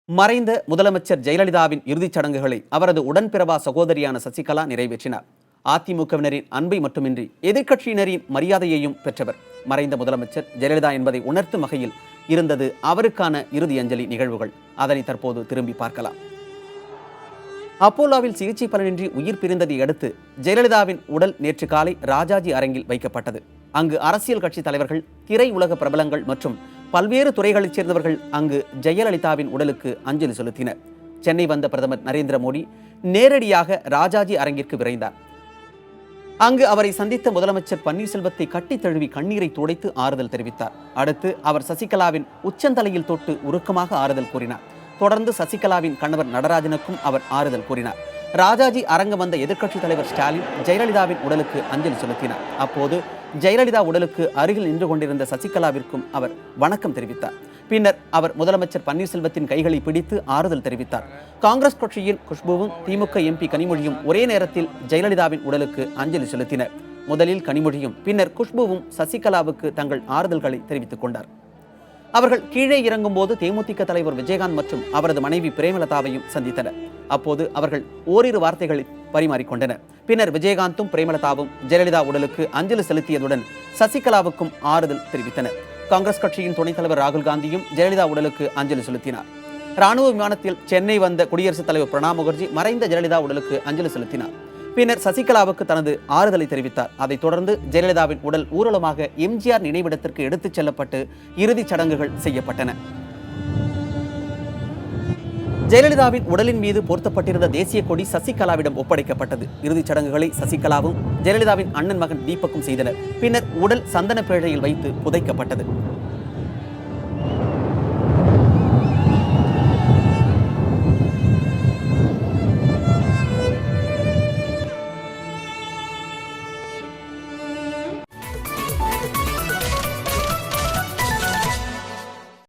மறைந்த முதலமைச்சர் ஜெயலலிதாவின் இறுதிச் சடங்குகளை அவரது உடன்பிறவா சகோதரியான சசிகலா நிறைவேற்றினார். அதிமுகவினரின் அன்பை மட்டுமின்றி எதிர்க்கட்சியினரின் மரியாதையையும் பெற்றவர். மறைந்த முதலமைச்சர் ஜெயலலிதா என்பதை உணர்த்தும் வகையில் இருந்தது அவருக்கான இறுதி அஞ்சலி நிகழ்வுகள். அதனை தற்போது திரும்பி பார்க்கலாம். அப்போலோவில் சிகிச்சை பலனின்றி உயிர் பிரிந்ததை அடுத்து ஜெயலலிதாவின் உடல் நேற்று காலை ராஜாஜி அரங்கில் வைக்கப்பட்டது. அங்கு அரசியல் கட்சி தலைவர்கள், திரை உலக பிரபலங்கள் மற்றும் பல்வேறு துறைகளைச் சேர்ந்தவர்கள் அங்கு ஜெயலலிதாவின் உடலுக்கு அஞ்சலி செலுத்தினர். சென்னை வந்த பிரதமர் நரேந்திர மோடி நேரடியாக ராஜாஜி அரங்கிற்கு விரைந்தார். அங்கு அவரை சந்தித்த முதலமைச்சர் பன்னீர்செல்வத்தை கட்டித் தழுவி கண்ணீரை துடைத்து ஆறுதல் தெரிவித்தார். அடுத்து அவர் சசிகலாவின் உச்சந்தலையில் தொட்டு உருக்கமாக ஆறுதல் கூறினார். தொடர்ந்து சசிகலாவின் கணவர் நடராஜனுக்கும் அவர் ஆறுதல் கூறினார். ராஜாஜி அரங்கம் வந்த எதிர்க்கட்சித் தலைவர் ஸ்டாலின் ஜெயலலிதாவின் உடலுக்கு அஞ்சலி செலுத்தினார். அப்போது ஜெயலலிதா உடலுக்கு அருகில் நின்று கொண்டிருந்த சசிகலாவிற்கும் அவர் வணக்கம் தெரிவித்தார். பின்னர் அவர் முதலமைச்சர் பன்னீர்செல்வத்தின் கைகளை பிடித்து ஆறுதல் தெரிவித்தார். காங்கிரஸ் கட்சியின் குஷ்புவும் திமுக எம்பி கனிமொழியும் ஒரே நேரத்தில் ஜெயலலிதாவின் உடலுக்கு அஞ்சலி செலுத்தினர். முதலில் கனிமொழியும் பின்னர் குஷ்புவும் சசிகலாவுக்கு தங்கள் ஆறுதல்களை தெரிவித்துக் கொண்டார். அவர்கள் கீழே இறங்கும் போது தேமுதிக தலைவர் விஜயகாந்த் மற்றும் அவரது மனைவி பிரேமலதாவையும் சந்தித்தனர். அப்போது அவர்கள் ஓரிரு வார்த்தைகளை பரிமாறிக்கொண்டனர். பின்னர் விஜயகாந்தும் பிரேமலதாவும் ஜெயலலிதா உடலுக்கு அஞ்சலி செலுத்தியதுடன் சசிகலாவுக்கும் ஆறுதல் தெரிவித்தனர். காங்கிரஸ் கட்சியின் துணைத் தலைவர் ராகுல் காந்தியும் ஜெயலலிதா உடலுக்கு அஞ்சலி செலுத்தினார். ராணுவ விமானத்தில் சென்னை வந்த குடியரசுத் தலைவர் பிரணாப் முகர்ஜி மறைந்த ஜெயலலிதா உடலுக்கு அஞ்சலி செலுத்தினார். பின்னர் சசிகலாவுக்கு தனது ஆறுதலை தெரிவித்தார். அதைத் தொடர்ந்து ஜெயலலிதாவின் உடல் ஊர்வலமாக எம்ஜிஆர் நினைவிடத்திற்கு எடுத்துச் செல்லப்பட்டு இறுதிச் சடங்குகள் செய்யப்பட்டன. ஜெயலலிதாவின் உடலின் மீது பொருத்தப்பட்டிருந்த தேசிய கொடி சசிகலாவிடம் ஒப்படைக்கப்பட்டது. இறுதிச் சடங்குகளை சசிகலாவும் ஜெயலலிதாவின் அண்ணன் மகன் தீபக்கும் செய்தனர். பின்னர் உடல் சந்தன பேழையில் வைத்து புதைக்கப்பட்டது.